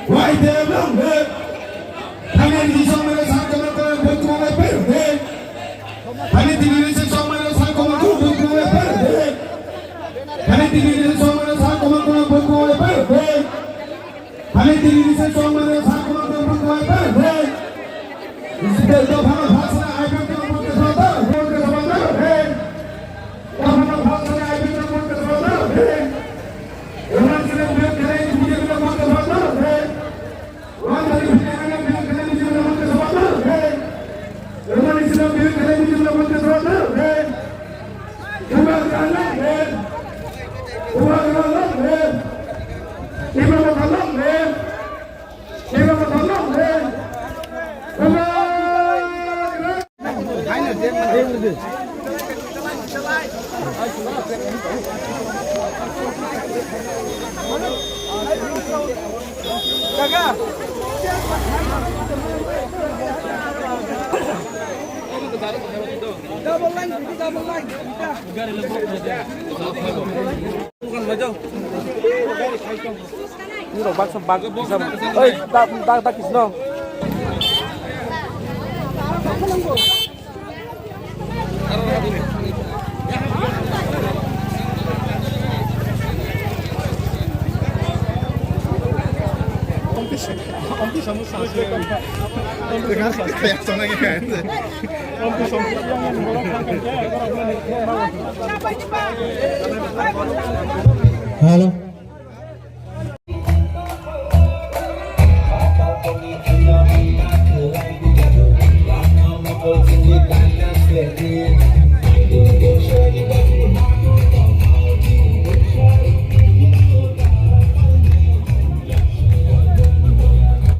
Why they long live? Hanging the summer is hard to make a book on a birthday. Anything is a summer is hard to make a book on a birthday. Anything is a summer is hard to make a book on a birthday. Anything is a summer is hard to make a book on a birthday. This is the I don't know what is double line. Bukan baju. Ini loh bak sebag bisa. Oi, tak kisno. Om sama sasi. Dengan sasi yang sana kan. Om sama yang orang kan. Halo.